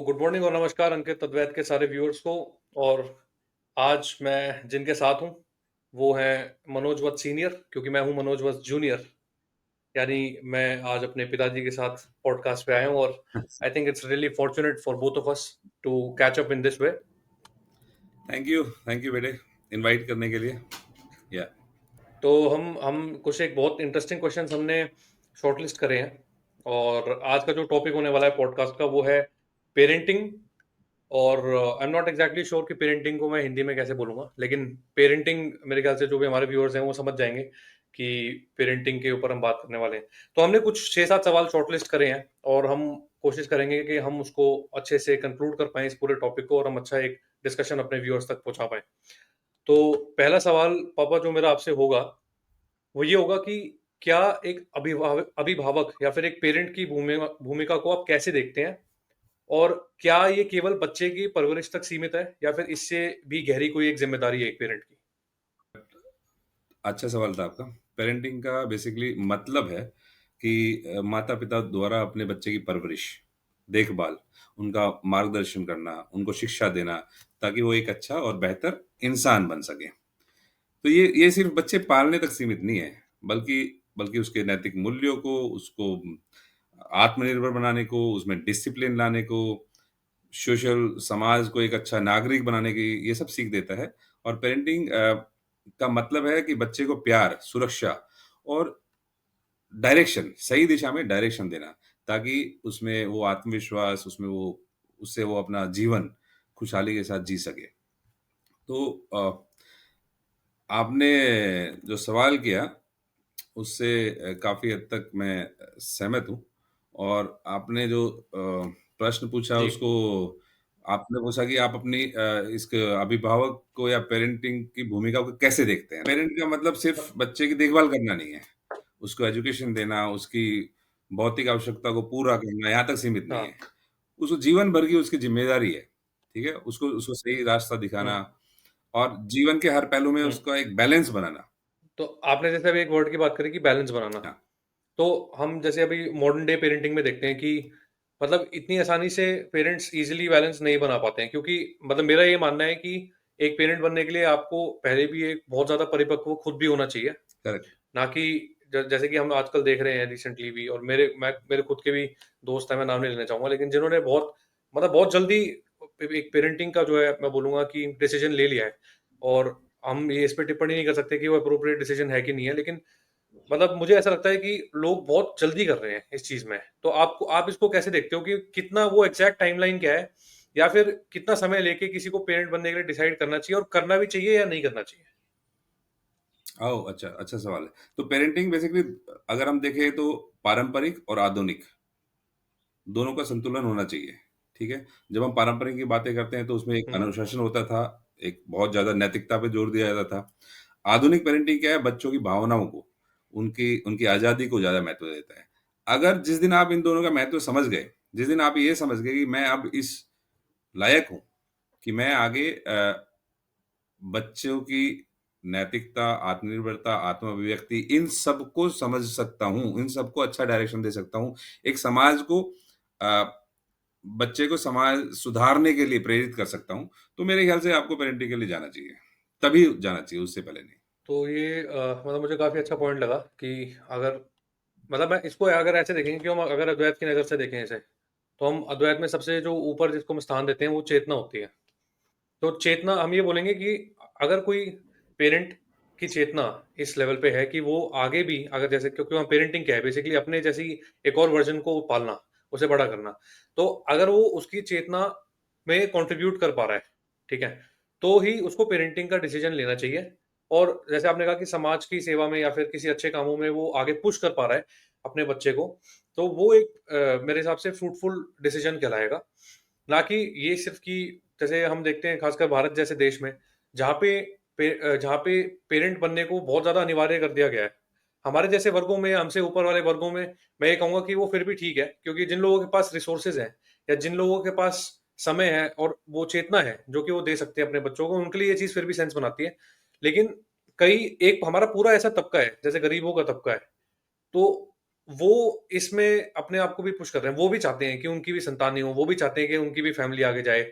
Good morning और नमस्कार अंकित अद्वैत के सारे व्यूअर्स को। और आज मैं जिनके साथ हूँ वो हैं मनोज वत्स सीनियर, क्योंकि मैं हूँ मनोज वत्स जूनियर। यानी मैं आज अपने पिताजी के साथ पॉडकास्ट पे आया हूँ और I think it's really fortunate for both of us to catch up in this way. Thank you बेटे, इनवाइट करने के लिए। या तो हम कुछ एक बहुत इंटरेस्टिंग क्वेश्चंस हमने शॉर्टलिस्ट करे हैं। और आज का जो टॉपिक होने वाला है पॉडकास्ट का वो है पेरेंटिंग। और I am not exactly sure कि पेरेंटिंग को मैं हिंदी में कैसे बोलूंगा, लेकिन पेरेंटिंग मेरे ख्याल से जो भी हमारे व्यूअर्स हैं वो समझ जाएंगे कि पेरेंटिंग के ऊपर हम बात करने वाले हैं। तो हमने कुछ 6-7 सवाल शॉर्टलिस्ट करे हैं और हम कोशिश करेंगे कि हम उसको अच्छे से कंक्लूड कर पाएं इस पूरे टॉपिक को, और हम अच्छा एक डिस्कशन अपने व्यूअर्स तक पहुंचा पाएं। तो पहला सवाल पापा जो मेरा आपसे होगा वो ये होगा कि क्या एक अभिभावक या फिर एक पेरेंट की भूमिका भूमिका को आप कैसे देखते हैं? और क्या ये केवल बच्चे की परवरिश तक सीमित है या फिर इससे भी गहरी कोई एक जिम्मेदारी है एक पेरेंट की? अच्छा सवाल था आपका। पेरेंटिंग का बेसिकली मतलब है कि माता-पिता द्वारा अपने बच्चे की परवरिश, देखभाल, उनका मार्गदर्शन करना, उनको शिक्षा देना, ताकि वो एक अच्छा और बेहतर इंसान बन सके। तो ये सिर्फ बच्चे पालने तक सीमित नहीं है, बल्कि बल्कि उसके नैतिक मूल्यों को, उसको आत्मनिर्भर बनाने को, उसमें डिसिप्लिन लाने को, सोशल समाज को एक अच्छा नागरिक बनाने की ये सब सीख देता है। और पेरेंटिंग का मतलब है कि बच्चे को प्यार, सुरक्षा और डायरेक्शन, सही दिशा में डायरेक्शन देना, ताकि उसमें वो आत्मविश्वास, उसमें वो उससे वो अपना जीवन खुशहाली के साथ जी सके। तो आपने जो सवाल किया उससे काफ़ी हद तक मैं सहमत हूँ। और आपने जो प्रश्न पूछा जी। उसको आपने पूछा कि आप अपनी इसक अभिभावक को या पेरेंटिंग की भूमिका को कैसे देखते हैं? पेरेंट का मतलब सिर्फ़ बच्चे की देखभाल करना नहीं है, उसको एजुकेशन देना, उसकी भौतिक आवश्यकता को पूरा करना, यहाँ तक सीमित नहीं हाँ। है। उसको जीवन भर की उसकी ज़िम्मेदारी है, ठीक है? उसको उसको सही रास्ता हम्म। दिखाना और जीवन के हर पहलू में हम्म। उसका एक बैलेंस बनाना। तो आपने जैसे अभी एक वर्ड की बात करी कि बैलेंस बनाना। हाँ। तो हम जैसे अभी मॉडर्न डे पेरेंटिंग में देखते हैं कि मतलब इतनी आसानी से पेरेंट्स इजीली बैलेंस नहीं बना पाते हैं, क्योंकि मतलब मेरा ये मानना है कि एक पेरेंट बनने के लिए आपको पहले भी एक बहुत ज्यादा परिपक्व खुद भी होना चाहिए। करेक्ट। ना कि जैसे कि हम आजकल देख रहे हैं रिसेंटली भी, और मेरे खुद के भी दोस्त हैं, मैं नाम नहीं लेना चाहूंगा, लेकिन जिन्होंने बहुत मतलब बहुत जल्दी एक पेरेंटिंग का जो है मैं बोलूंगा कि डिसीजन ले लिया है। और हम ये इस पे टिप्पणी नहीं कर सकते कि वो अप्रोप्रिएट डिसीजन है कि नहीं है, लेकिन मतलब मुझे ऐसा लगता है कि लोग बहुत जल्दी कर रहे हैं इस चीज में। तो आप इसको कैसे देखते हो कि कितना वो एग्जैक्ट टाइमलाइन क्या है, या फिर कितना समय लेके किसी को पेरेंट बनने के लिए डिसाइड करना चाहिए, और करना भी चाहिए या नहीं करना चाहिए? ओह! अच्छा, अच्छा सवाल है। तो पेरेंटिंग बेसिकली अगर हम देखें तो पारंपरिक और आधुनिक दोनों का संतुलन होना चाहिए, ठीक है? जब हम पारंपरिक की बातें करते हैं तो उसमें एक हम्म। अनुशासन होता था, एक बहुत ज़्यादा नैतिकता पे जोर दिया जाता था। आधुनिक पेरेंटिंग क्या है, बच्चों की भावनाओं को, उनकी उनकी आज़ादी को ज़्यादा महत्व देता है। अगर जिस दिन आप इन दोनों का महत्व समझ गए, जिस दिन आप ये समझ गए कि मैं अब इस लायक हूँ कि मैं आगे बच्चों की नैतिकता, आत्मनिर्भरता, आत्म अभिव्यक्ति इन सबको समझ सकता हूँ, इन सबको अच्छा डायरेक्शन दे सकता हूँ। एक समाज को अ, बच्चे को समाज सुधारने के लिए प्रेरित कर सकता हूँ, तो मेरे ख्याल से आपको पेरेंटिंग के लिए जाना चाहिए। तभी जाना चाहिए, उससे पहले नहीं। तो ये मतलब मुझे काफी अच्छा पॉइंट लगा कि अगर मतलब मैं इसको अगर ऐसे देखेंगे कि हम अगर अद्वैत की नज़र से देखें इसे, तो हम अद्वैत में सबसे जो ऊपर जिसको हम स्थान देते हैं वो चेतना होती है। तो चेतना हम ये बोलेंगे कि अगर कोई पेरेंट की चेतना इस लेवल पे है कि वो आगे भी अगर जैसे, क्योंकि वहाँ पेरेंटिंग क्या है बेसिकली अपने जैसी एक और वर्जन को पालना, उसे बड़ा करना। तो अगर वो उसकी चेतना में कंट्रीब्यूट कर पा रहा है, ठीक है, तो ही उसको पेरेंटिंग का डिसीजन लेना चाहिए। और जैसे आपने कहा कि समाज की सेवा में या फिर किसी अच्छे कामों में वो आगे पुश कर पा रहा है अपने बच्चे को, तो वो एक मेरे हिसाब से फ्रूटफुल डिसीजन कहलाएगा। ना कि ये सिर्फ कि जैसे हम देखते हैं खासकर भारत जैसे देश में, जहाँ पे जहाँ पे पेरेंट बनने को बहुत ज्यादा अनिवार्य कर दिया गया है। हमारे जैसे वर्गों में, हमसे ऊपर वाले वर्गों में मैं ये कहूंगा कि वो फिर भी ठीक है, क्योंकि जिन लोगों के पास रिसोर्सेज हैं या जिन लोगों के पास समय है और वो चेतना है जो कि वो दे सकते हैं अपने बच्चों को, उनके लिए ये चीज फिर भी सेंस बनाती है। लेकिन कई एक हमारा पूरा ऐसा तबका है जैसे गरीबों का तबका है, तो वो इसमें अपने आप को भी पुश कर रहे हैं। वो भी चाहते हैं कि उनकी भी संतानें हों, वो भी चाहते हैं कि उनकी भी फैमिली आगे जाए।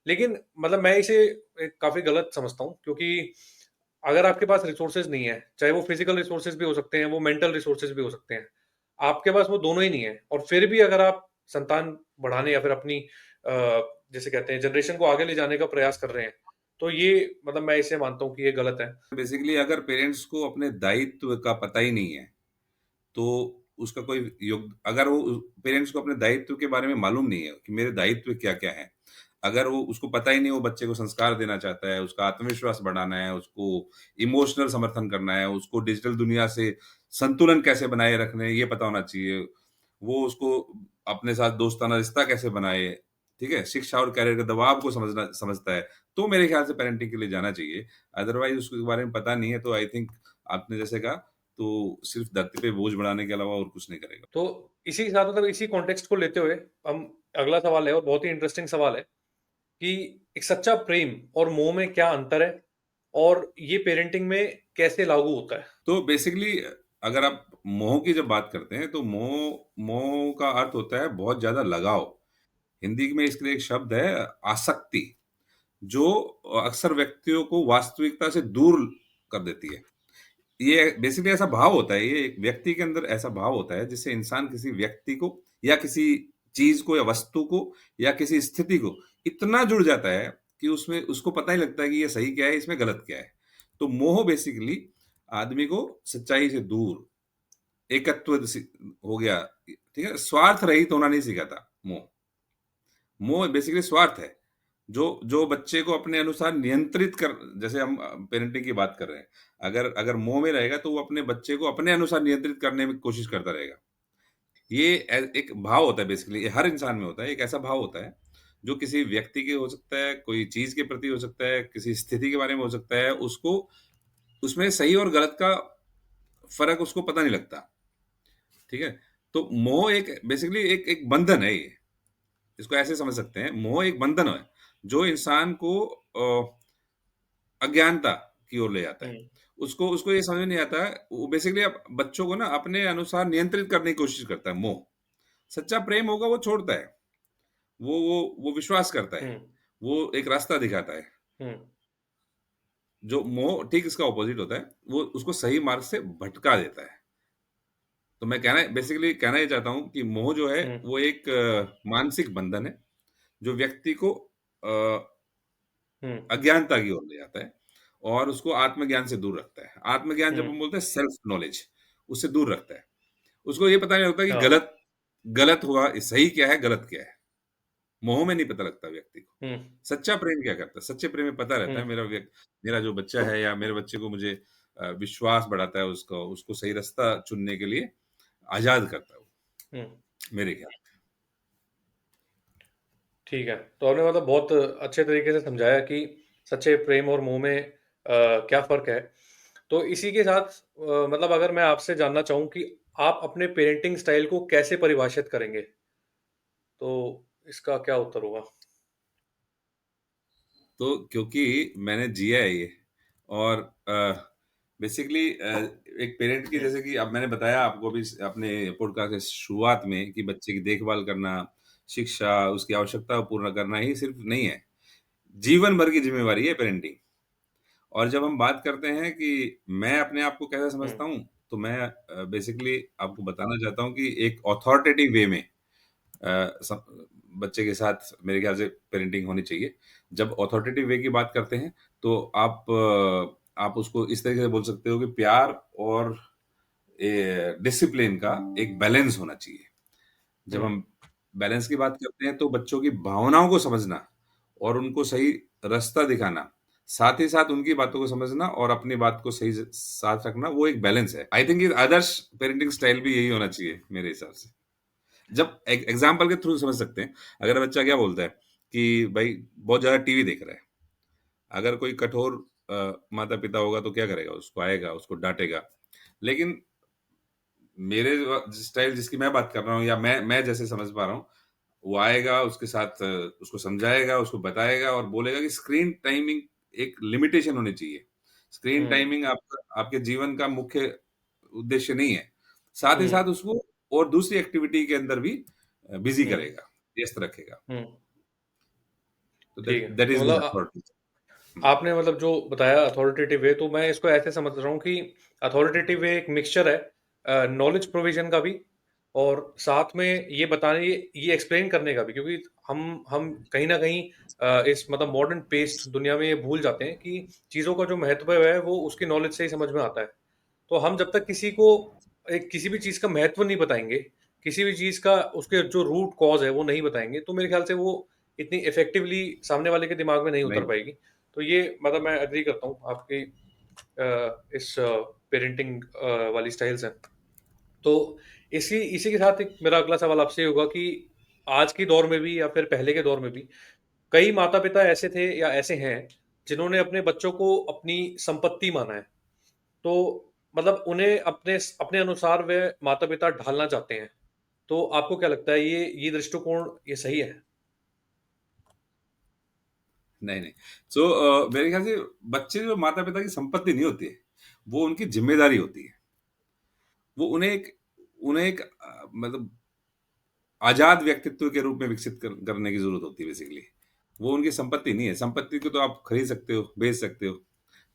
लेकिन मतलब मैं इसे एक काफ़ी गलत समझता हूँ, क्योंकि अगर आपके पास रिसोर्सेज़ नहीं है, चाहे वो फिज़िकल रिसोर्सेज़ भी हो सकते हैं, वो मेंटल रिसोर्सेज़ भी हो सकते हैं। आपके पास वो दोनों ही नहीं है और फिर भी अगर आप संतान बढ़ाने या फिर अपनी जिसे कहते हैं जनरेशन को आगे ले जाने का प्रयास कर रहे हैं, तो ये मतलब मैं इसे मानता हूँ कि ये गलत है। बेसिकली अगर पेरेंट्स को अपने दायित्व का पता ही नहीं है, तो उसका कोई योग अगर वो पेरेंट्स को अपने दायित्व के बारे में मालूम नहीं है कि मेरे दायित्व क्या-क्या हैं। अगर वो उसको पता ही नहीं, वो बच्चे को संस्कार देना चाहता है, उसका आत्मविश्वास बढ़ाना है, उसको इमोशनल समर्थन करना है, उसको डिजिटल दुनिया से संतुलन कैसे बनाए रखने हैं, ये पता होना चाहिए। वो उसको अपने साथ दोस्ताना रिश्ता कैसे बनाए, ठीक है? शिक्षा और करियर के दबाव को समझता है, तो मेरे ख्याल से पेरेंटिंग के लिए जाना चाहिए। अदरवाइज़ उसके बारे में पता नहीं है, तो आई थिंक आपने जैसे कहा, तो सिर्फ़ धरती पे बोझ बढ़ाने के अलावा और कुछ नहीं करेगा। तो इसी के साथ मतलब इसी कॉन्टेक्स्ट को लेते हुए हम अगला सवाल है और बहुत ही इंटरेस्टिंग सवाल है कि एक सच्चा प्रेम और मोह में क्या अंतर है? और ये पेरेंटिंग में कैसे लागू होता है? तो बेसिकली अगर आप मोह की जब बात करते हैं, तो मोह मोह का अर्थ होता है बहुत ज़्यादा लगाव। हिंदी में इसके लिए एक शब्द है आसक्ति, जो अक्सर व्यक्तियों को वास्तविकता से दूर कर देती है। ये बेसिकली ऐसा भाव होता है, ये एक व्यक्ति के अंदर ऐसा भाव होता है जिससे इंसान किसी व्यक्ति को या किसी चीज़ को या वस्तु को या किसी स्थिति को इतना जुड़ जाता है कि उसमें उसको पता ही लगता है कि ये सही क्या है, इसमें गलत क्या है। तो मोह बेसिकली आदमी को सच्चाई से दूर, एकत्व से हो गया, ठीक है? स्वार्थ रहित होना नहीं सिखाता मोह। मोह बेसिकली स्वार्थ है। जो जो बच्चे को अपने अनुसार नियंत्रित कर जैसे हम पेरेंटिंग की बात कर रहे हैं। अगर अगर मोह में रहेगा तो वो अपने बच्चे को अपने अनुसार नियंत्रित करने में कोशिश करता रहेगा। ये एक भाव होता है बेसिकली, ये हर इंसान में होता है। एक ऐसा भाव होता है जो किसी व्यक्ति के हो सकता है, कोई चीज़ के प्रति हो सकता है, किसी स्थिति के बारे में हो सकता है। उसको उसमें सही और गलत का फ़र्क उसको पता नहीं लगता, ठीक है? तो मोह एक बेसिकली एक एक बंधन है ये। इसको ऐसे समझ सकते हैं, मोह एक बंधन है, जो इंसान को अज्ञानता की ओर ले जाता है। हुँ, उसको उसको ये समझ में नहीं आता है, वो बेसिकली अब बच्चों को ना अपने अनुसार नियंत्रित करने की कोशिश करता है मोह। सच्चा प्रेम होगा वो छोड़ता है, वो विश्वास करता हुँ, है, वो एक रास्ता दिखाता है। हुँ, जो मोह ठीक इसका अपोज़िट होता है, वो उसको सही मार्ग से भटका देता है। तो मैं बेसिकली कहना ये चाहता हूँ कि मोह जो है, हुँ, वो एक मानसिक बंधन है, जो व्यक्ति को हुँ, अज्ञानता की ओर ले जाता है और उसको आत्मज्ञान से दूर रखता है। आत्मज्ञान हुँ, जब हम बोलते हैं सेल्फ नॉलेज, उससे दूर रखता है। उसको ये पता नहीं लगता कि हाँ, गलत गलत हुआ, सही क्या है, गलत क्या है। मोह में नहीं पता लगता व्यक्ति को। हुँ, सच्चा प्रेम क्या करता है? सच्चे प्रेम में पता रहता हुँ, है मेरा जो बच्चा है या मेरे बच्चे को मुझे विश्वास बढ़ाता है उसको उसको सही रास्ता चुनने के लिए आज़ाद करता है वो, हुँ, मेरे ख्याल ठीक है। तो आपने मतलब बहुत अच्छे तरीके से समझाया कि सच्चे प्रेम और मोह में क्या फ़र्क है। तो इसी के साथ मतलब अगर मैं आपसे जानना चाहूँ कि आप अपने पेरेंटिंग स्टाइल को कैसे परिभाषित करेंगे? तो इसका क्या उत्तर होगा? तो क्योंकि मैंने जिया है ये और बेसिकली एक पेरेंट की हुँ, जैसे कि अब मैंने बताया आपको भी अपने पॉडकास्ट के शुरुआत में कि बच्चे की देखभाल करना, शिक्षा, उसकी आवश्यकता को पूर्ण करना ही सिर्फ नहीं है, जीवन भर की ज़िम्मेवारी है पेरेंटिंग। और जब हम बात करते हैं कि मैं अपने आप को कैसा हुँ, समझता हूँ, तो मैं बेसिकली आपको बताना चाहता हूँ कि एक अथॉरिटेटिव वे में सब बच्चे के साथ मेरे ख्याल से पेरेंटिंग होनी चाहिए। जब अथॉरिटेटिव वे की बात करते हैं, तो आप उसको इस तरीके से बोल सकते हो कि प्यार और डिसिप्लिन का एक बैलेंस होना चाहिए। जब हुँ, हम बैलेंस की बात करते हैं, तो बच्चों की भावनाओं को समझना और उनको सही रास्ता दिखाना, साथ ही साथ उनकी बातों को समझना और अपनी बात को सही साथ रखना, वो एक बैलेंस है। आई थिंक ये आदर्श पेरेंटिंग स्टाइल भी यही होना चाहिए मेरे हिसाब से। जब एग्जाम्पल के थ्रू समझ सकते हैं। अगर बच्चा क्या बोलता है कि भाई बहुत ज़्यादा टीवी देख रहा है। अगर कोई कठोर माता-पिता होगा तो क्या करेगा? उसको आएगा, उसको डाँटेगा। लेकिन मेरे स्टाइल जिसकी मैं बात कर रहा हूँ या मैं जैसे समझ पा रहा हूँ, वो आएगा उसके साथ उसको समझाएगा, उसको बताएगा और बोलेगा कि स्क्रीन टाइमिंग एक लिमिटेशन होनी चाहिए। स्क्रीन हुँ, टाइमिंग आपका आपके जीवन का मुख्य उद्देश्य नहीं है। साथ ही हुँ, साथ उसको और दूसरी एक्टिविटी के अंदर भी बिज़ी हुँ, करेगा, व्यस्त रखेगा। हुँ, तो ठीक है। दैट तो इज़ मतलब मीन अथॉरिटी। हुँ, आपने मतलब जो बताया अथॉरिटेटिव वे, तो मैं इसको ऐसे समझ रहा हूँ कि अथॉरिटेटिव वे एक मिक्सचर है नॉलेज प्रोविजन का भी, और साथ में ये बताने, ये एक्सप्लेन करने का भी, क्योंकि हम कहीं न कहीं इस मतलब मॉडर्न पेस्ड दुनिया में ये भूल जाते हैं कि चीज़ों का जो महत्व है वो उसकी नॉलेज से ही समझ में आता है। तो हम जब तक किसी को एक किसी भी चीज़ का महत्व नहीं बताएँगे, किसी भी चीज़ का उसके जो रूट कॉज़ है वो नहीं बताएँगे, तो मेरे ख़्याल से वो इतनी इफ़ेक्टिवली सामने वाले के दिमाग में नहीं उतर नहीं, पाएगी। तो ये मतलब मैं एग्री करता हूँ आपकी इस पेरेंटिंग वाली स्टाइल से। तो इसी इसी के साथ एक मेरा अगला सवाल आपसे ये होगा कि आज के दौर में भी या फिर पहले के दौर में भी कई माता-पिता ऐसे थे या ऐसे हैं, जिन्होंने अपने बच्चों को अपनी संपत्ति माना है। तो मतलब उन्हें अपने अपने अनुसार वे माता-पिता ढालना चाहते हैं। तो आपको क्या लगता है, ये दृष्टिकोण ये सही है? नहीं, नहीं। सो मेरे ख़्याल से बच्चे जो माता-पिता की संपत्ति नहीं होती है, वो उनकी ज़िम्मेदारी होती है। वो उन्हें एक मतलब आज़ाद व्यक्तित्व के रूप में विकसित करने की ज़रूरत होती है बेसिकली। वो उनकी संपत्ति नहीं है, संपत्ति को तो आप खरीद सकते हो, बेच सकते हो।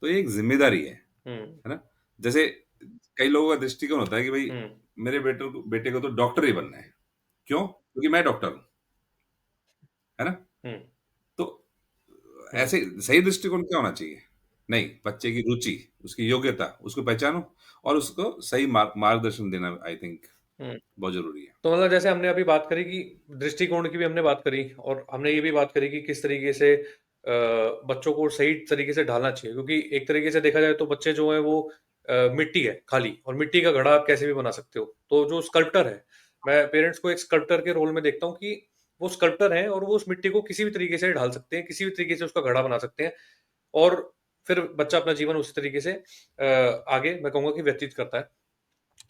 तो ये एक ज़िम्मेदारी हुँ, है ना? जैसे कई लोगों का दृष्टिकोण होता है कि भई हुँ, मेरे बेटे को तो डॉक्टर ही बनना है। क्यों? क्योंकि मैं डॉक्टर हूँ, है ना? हुँ, तो हुँ, ऐसे सही दृष्टिकोण क्या होना चाहिए? नहीं, बच्चे की रुचि, उसकी योग्यता, उसको पहचानो और उसको सही मार्गदर्शन देना आई थिंक हुँ। बहुत ज़रूरी है। तो मतलब जैसे हमने अभी बात करी कि दृष्टिकोण की भी हमने बात करी, और हमने ये भी बात करी कि किस तरीके से बच्चों को सही तरीके से ढालना चाहिए, क्योंकि एक तरीके से देखा जाए तो बच्चे जो हैं वो मिट्टी है खाली, और मिट्टी का घड़ा आप कैसे भी बना सकते हो। तो जो स्कल्पटर है, मैं पेरेंट्स को एक स्कल्पटर के रोल में देखता हूँ कि वो स्कल्पटर हैं और वो उस मिट्टी को किसी भी तरीके से ढाल सकते हैं, किसी भी तरीके से उसका घड़ा बना सकते हैं, और फिर बच्चा अपना जीवन उसी तरीके से आगे मैं कहूँगा कि व्यतीत करता है।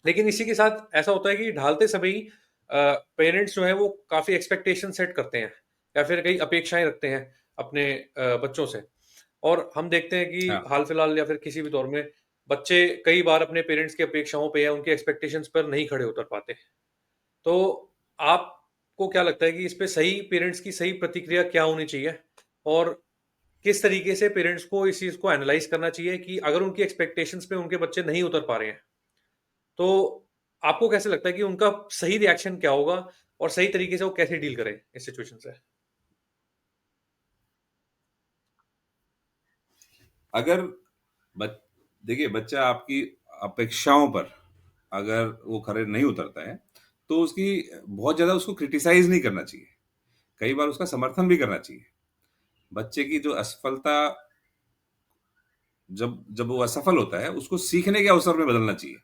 लेकिन इसी के साथ ऐसा होता है कि ढालते समय ही पेरेंट्स जो हैं वो काफ़ी एक्सपेक्टेशन सेट करते हैं, या फिर कई अपेक्षाएँ रखते हैं अपने बच्चों से। और हम देखते हैं कि हाँ, हाल-फिलहाल या फिर किसी भी दौर में बच्चे कई बार अपने पेरेंट्स की अपेक्षाओं पे या उनकी एक्सपेक्टेशंस पर नहीं खड़े उतर पाते। तो आपको क्या लगता है कि इस पे सही पेरेंट्स की सही प्रतिक्रिया क्या होनी चाहिए? और किस तरीके से पेरेंट्स को इस चीज़ को एनालाइज़ करना चाहिए कि अगर उनकी एक्सपेक्टेशंस पे उनके बच्चे नहीं उतर पा रहे हैं, तो आपको कैसे लगता है कि उनका सही रिएक्शन क्या होगा और सही तरीके से वो कैसे डील करें इस सिचुएशन से? अगर बच देखिए बच्चा आपकी अपेक्षाओं पर अगर वो खरे नहीं उतरता है, तो उसकी बहुत ज़्यादा उसको क्रिटिसाइज़ नहीं करना चाहिए। कई बार उसका समर्थन भी करना चाहिए। बच्चे की जो असफलता जब जब वो असफल होता है, उसको सीखने के अवसर में बदलना चाहिए।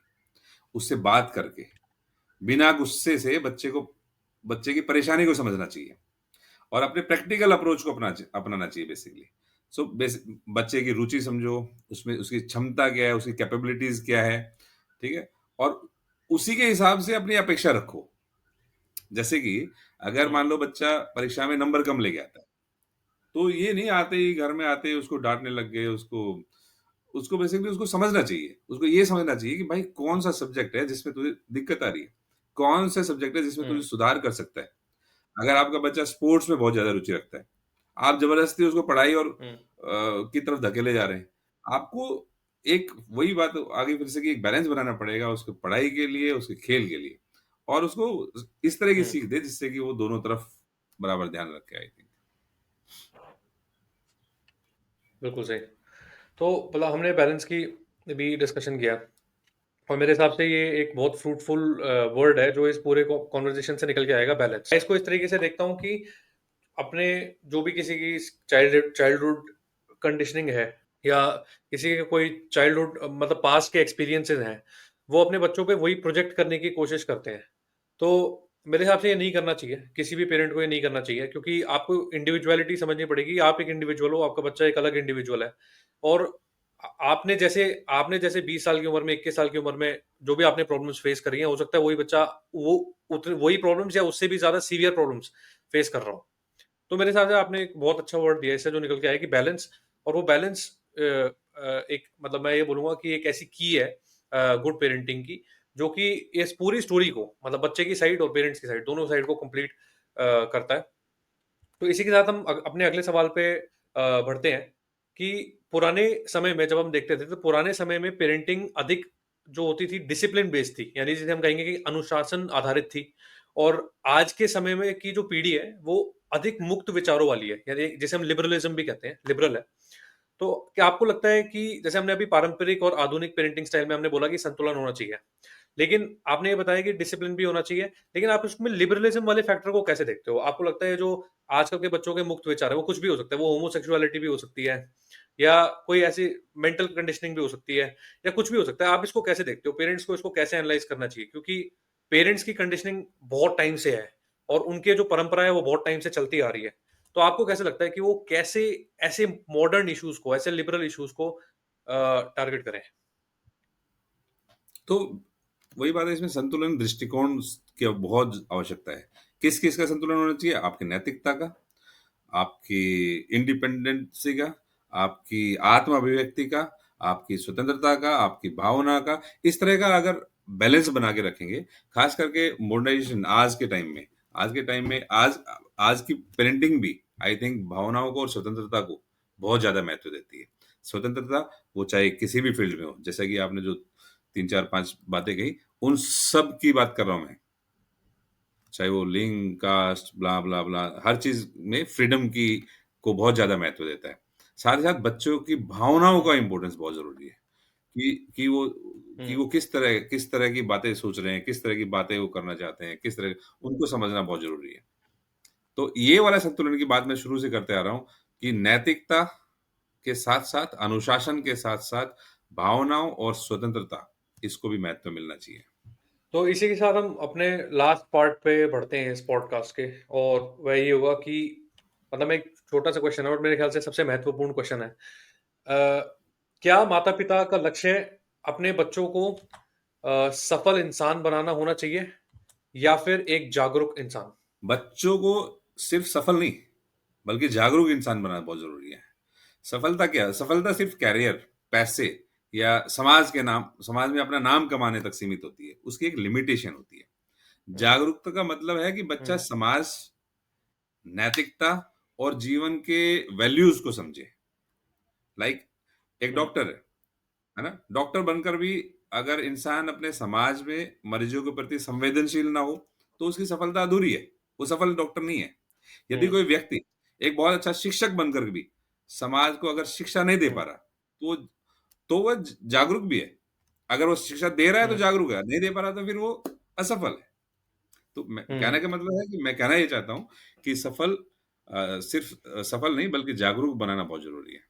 उससे बात करके, बिना गुस्से से बच्चे की परेशानी को समझना चाहिए और अपने प्रैक्टिकल अप्रोच को अपनाना चाहिए बेसिकली। सो बच्चे की रुचि समझो, उसमें उसकी क्षमता क्या है, उसकी कैपेबिलिटीज़ क्या है, ठीक है? और उसी के हिसाब से अपनी अपेक्षा रखो। जैसे कि अगर हुँ, मान लो बच्चा परीक्षा में नंबर कम लेके आता है, तो ये नहीं आते ही घर में आते ही उसको डाँटने लग गए, उसको उसको बेसिकली उसको समझना चाहिए। उसको ये समझना चाहिए कि भाई कौन-सा सब्जेक्ट है जिसमें तुझे दिक्कत आ रही है? कौन से सब्जेक्ट है जिसमें तुझे हुँ, सुधार कर सकता है? अगर आपका बच्चा स्पोर्ट्स में बहुत ज़्यादा रुचि रखता है, आप ज़बरदस्ती उसको पढ़ाई और हुँ, की तरफ धकेले जा रहे हैं। आपको एक वही बात आगे फिर से कि एक बैलेंस बनाना पड़ेगा उसको पढ़ाई के लिए, उसके खेल के लिए और उसको इस तरह की हुँ, सीख दें जिससे कि वो दोनों तरफ बराबर ध्यान रखे आई थिंक। बिल्कुल सही। तो मतलब हमने बैलेंस की भी डिस्कशन किया, और मेरे हिसाब से ये एक बहुत फ्रूटफुल वर्ड है जो इस पूरे कॉन्वर्सेशन से निकल के आएगा, बैलेंस। मैं इसको इस तरीके से देखता हूँ कि अपने जो भी किसी की चाइल्डहुड कंडीशनिंग है, या किसी के कोई चाइल्डहुड मतलब पास्ट के एक्सपीरियंसेस हैं, वो अपने बच्चों पे वही प्रोजेक्ट करने की कोशिश करते हैं। तो मेरे हिसाब से ये नहीं करना चाहिए, किसी भी पेरेंट को ये नहीं करना चाहिए, क्योंकि आपको इंडिविजुअलिटी समझनी पड़ेगी। आप एक इंडिविजुअल हो, आपका बच्चा एक अलग इंडिविजुअल है, और आपने जैसे 20 साल की उम्र में, 21 साल की उम्र में जो भी आपने प्रॉब्लम्स फेस करी हैं, हो सकता है वही बच्चा वो उतने वही प्रॉब्लम्स या उससे भी ज़्यादा सीवियर प्रॉब्लम्स फेस कर रहा हो। तो मेरे हिसाब से आपने एक बहुत अच्छा वर्ड दिया इससे जो निकल के आया कि बैलेंस, और वो बैलेंस एक मतलब मैं ये बोलूँगा कि एक ऐसी की है गुड पेरेंटिंग की, जो कि इस पूरी स्टोरी को मतलब बच्चे की साइड और पेरेंट्स की साइड दोनों साइड को कंप्लीट करता है। तो इसी के साथ हम अपने अगले सवाल पे बढ़ते हैं कि पुराने समय में जब हम देखते थे तो पुराने समय में पेरेंटिंग अधिक जो होती थी डिसिप्लिन बेस्ड थी, यानी जिसे हम कहेंगे कि अनुशासन आधारित थी। और आज के समय में की जो पीढ़ी है वो अधिक मुक्त विचारों वाली है, यानी जिसे हम लिबरलिज्म भी कहते हैं, लिबरल है। तो क्या आपको लगता है कि जैसे हमने अभी पारंपरिक और आधुनिक पेरेंटिंग स्टाइल में हमने बोला कि संतुलन होना चाहिए, लेकिन आपने ये बताया कि डिसिप्लिन भी होना चाहिए, लेकिन आप उसमें लिबरलिज्म वाले फैक्टर को कैसे देखते हो? आपको लगता है जो आजकल के बच्चों के मुक्त विचार है, वो कुछ भी हो सकता है, वो होमोसेक्सुअलिटी भी हो सकती है, या कोई ऐसी मेंटल कंडीशनिंग भी हो सकती है, या कुछ भी हो सकता है। आप इसको कैसे देखते हो? पेरेंट्स को इसको कैसे एनालाइज करना चाहिए? क्योंकि पेरेंट्स की कंडीशनिंग बहुत टाइम से है और उनके जो परंपरा है वो बहुत टाइम से चलती आ रही है। तो आपको कैसे लगता है कि वो कैसे ऐसे मॉडर्न इश्यूज को, ऐसे लिबरल इश्यूज को टारगेट करें? तो वही बात है, इसमें संतुलन दृष्टिकोण की बहुत आवश्यकता है। किस-किस का संतुलन होना चाहिए? आपकी नैतिकता का, आपकी इंडिपेंडेंसी का, आपकी आत्म अभिव्यक्ति का, आपकी स्वतंत्रता का, आपकी भावना का, इस तरह का अगर बैलेंस बना के रखेंगे, खास करके मॉडर्नाइजेशन आज के टाइम में आज की पेरेंटिंग भी आई थिंक भावनाओं को और स्वतंत्रता को बहुत ज़्यादा महत्व देती है। स्वतंत्रता, वो चाहे किसी भी फील्ड में हो, जैसा कि आपने जो 3, 4, 5 बातें कही, उन सब की बात कर रहा हूँ मैं। चाहे वो लिंग, कास्ट, ब्ला ब्ला ब्ला, हर चीज में फ्रीडम की को बहुत ज्यादा महत्व देता है। साथ ही साथ बच्चों की भावनाओं का इंपॉर्टेंस बहुत जरूरी है कि हम्म। वो किस तरह की बातें सोच रहे हैं, किस तरह की बातें वो करना चाहते हैं, किस तरह उनको समझना बहुत जरूरी है। तो ये वाला संतुलन की बात मैं शुरू से करते आ रहा हूँ कि नैतिकता के साथ साथ, अनुशासन के साथ साथ, भावनाओं और स्वतंत्रता, इसको भी महत्व मिलना चाहिए। तो इसी के साथ हम अपने लास्ट पार्ट पे बढ़ते हैं इस पॉडकास्ट के, और वह ये होगा कि मतलब एक छोटा सा क्वेश्चन है और मेरे ख्याल से सबसे महत्वपूर्ण क्वेश्चन है। क्या माता पिता का लक्ष्य अपने बच्चों को सफल इंसान बनाना होना चाहिए या फिर एक जागरूक इंसान? बच्चों को सिर्फ सफल नहीं, बल्कि जागरूक इंसान बनाना बहुत जरूरी है। सफलता क्या? सफलता सिर्फ कैरियर, पैसे या समाज में अपना नाम कमाने तक सीमित होती है। उसकी एक लिमिटेशन होती है। हम्म। जागरूकता का मतलब है कि बच्चा हम्म। समाज, नैतिकता और जीवन के वैल्यूज को समझे। लाइक एक हम्म। डॉक्टर है ना? डॉक्टर बनकर भी अगर इंसान अपने समाज में मरीजों के प्रति संवेदनशील ना हो, तो उसकी सफलता अधूरी है। वो सफल डॉक्टर नहीं है। यदि हम्म। कोई व्यक्ति एक बहुत अच्छा शिक्षक बनकर भी समाज को अगर शिक्षा नहीं दे हम्म। पा रहा, तो वह जागरूक भी है। अगर वो शिक्षा दे रहा है तो हम्म। जागरूक है, नहीं दे पा रहा तो फिर वो असफल है। तो मैं हम्म। कहने का मतलब है कि मैं कहना ये चाहता हूँ कि सिर्फ सफल नहीं बल्कि जागरूक बनाना बहुत जरूरी है।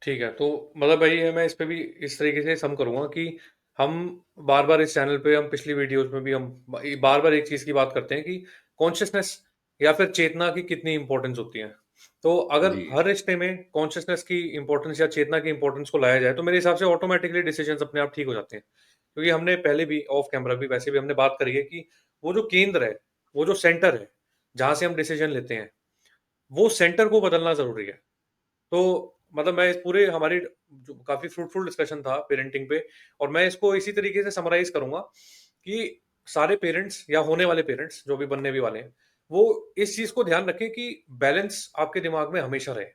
ठीक है, तो मतलब भाई ये मैं इस पे भी इस तरीके से सम करूंगा कि हम बार बार इस चैनल पे, हम पिछली वीडियोस में भी हम बार बार एक चीज की बात करते हैं कि कॉन्शियसनेस या फिर चेतना की कितनी इंपॉर्टेंस होती है। तो अगर जी। हर रिश्ते में कॉन्शियसनेस की इंपॉर्टेंस या चेतना की इंपॉर्टेंस को लाया जाए तो मेरे हिसाब से ऑटोमेटिकली डिसीजंस अपने आप ठीक हो जाते हैं। क्योंकि हमने पहले भी ऑफ कैमरा भी वैसे भी हमने बात करी है कि वो जो केंद्र है, वो जो सेंटर है जहां से हम डिसीजन लेते हैं, वो सेंटर को बदलना जरूरी है। तो मतलब मैं इस पूरे हमारी जो काफी फ्रूटफुल डिस्कशन था पेरेंटिंग पे, और मैं इसको इसी तरीके से समराइज करूंगा कि सारे पेरेंट्स या होने वाले पेरेंट्स जो भी बनने भी वाले हैं, वो इस चीज को ध्यान रखें कि बैलेंस आपके दिमाग में हमेशा रहे।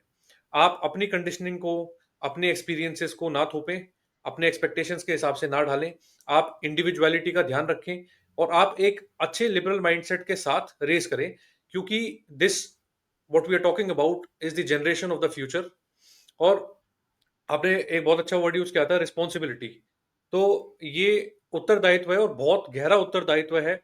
आप अपनी कंडीशनिंग को, अपने एक्सपीरियंसेस को ना थोपें, अपने एक्सपेक्टेशंस के हिसाब से ना ढालें। आप इंडिविजुअलिटी का ध्यान रखें और आप एक अच्छे लिबरल माइंडसेट के साथ रेस करें, क्योंकि this what we are talking about is the generation of the future. और आपने एक बहुत अच्छा वर्ड यूज किया था, रिस्पॉन्सिबिलिटी। तो ये उत्तरदायित्व है और बहुत गहरा उत्तरदायित्व है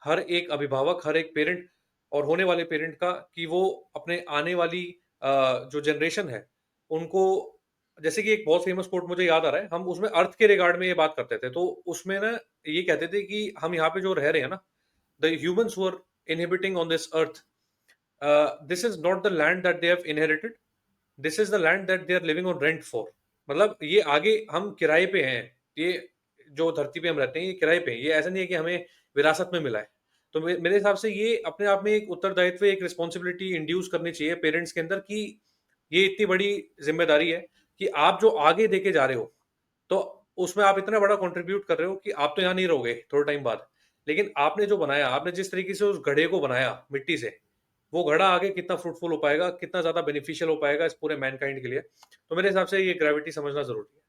हर एक अभिभावक, हर एक पेरेंट और होने वाले पेरेंट का, कि वो अपने आने वाली जो जनरेशन है उनको, जैसे कि एक बहुत फेमस कोट मुझे याद आ रहा है, हम उसमें अर्थ के रिगार्ड में ये बात करते थे, तो उसमें ना ये कहते थे कि हम यहाँ पे जो रह रहे हैं ना, the humans who are inhabiting on this earth, this is not the land that they have inherited, this is the land that they are living on rent for. मतलब ये आगे हम किराए पे हैं, ये जो धरती पे हम रहते हैं ये किराए पे है, ये ऐसा नहीं है कि हमें विरासत में मिला है। तो मेरे हिसाब से ये अपने आप में एक उत्तरदायित्व, एक रिस्पॉन्सिबिलिटी इंड्यूस करनी चाहिए पेरेंट्स के अंदर कि ये इतनी बड़ी जिम्मेदारी है कि आप जो आगे देके जा रहे हो, तो उसमें आप इतना बड़ा कंट्रीब्यूट कर रहे हो कि आप तो यहाँ नहीं रहोगे थोड़े टाइम बाद। लेकिन आपने जो बनाया, आपने जिस तरीके से उस घड़े को बनाया मिट्टी से, वो घड़ा आगे कितना फ्रूटफुल हो पाएगा, कितना ज़्यादा बेनिफिशियल हो पाएगा इस पूरे मैनकाइंड के लिए। तो मेरे हिसाब से ये ग्रेविटी समझना ज़रूरी है।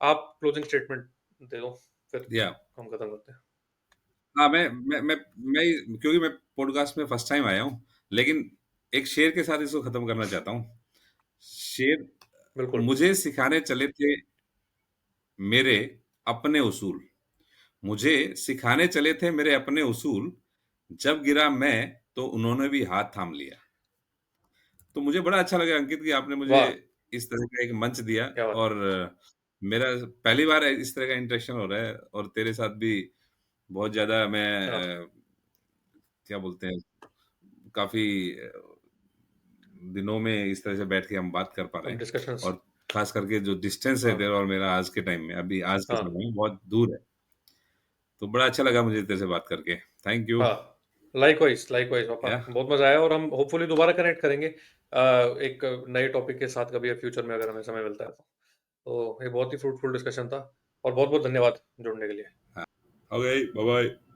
आप क्लोजिंग स्टेटमेंट दे दो, फिर या हम खत्म करते हैं। हाँ, मैं क्योंकि मैं पॉडकास्ट में फर्स्ट टाइम आया हूँ, लेकिन एक शेर के साथ इसको खत्म करना चाहता हूँ। शेर बिल्कुल। मुझे सिखाने चले थे मेरे अपने उसूल, मुझे सिखाने चले थे मेरे अपने उसूल, जब गिरा मैं तो उन्होंने भी हाथ थाम लिया। तो मुझे बड़ा अच्छा लगा अंकित कि आपने मुझे वाह! इस तरह का एक मंच दिया क्या बात और मेरा पहली बार इस तरह का इंटरेक्शन हो रहा है और तेरे साथ भी बहुत ज़्यादा मैं है। हाँ, क्या बोलते हैं काफ़ी दिनों में इस तरह से बैठ के हम बात कर पा रहे अब हैं डिस्कशंस। और खास करके जो डिस्टेंस है हाँ, तेरा और मेरा आज के टाइम में, अभी आज के हाँ, समय में बहुत दूर है। तो बड़ा अच्छा लगा मुझे तेरे से बात करके। Thank you. हाँ। लाइकवाइज़, लाइकवाइज़ पापा, या बहुत मज़ा आया और हम होपफुली दोबारा कनेक्ट करेंगे एक नए टॉपिक के साथ कभी फ्यूचर में अगर हमें समय मिलता है तो। तो ये बहुत ही फ्रूटफुल डिस्कशन था और बहुत-बहुत धन्यवाद जुड़ने के लिए। हाँ, ओके, बाय बाय।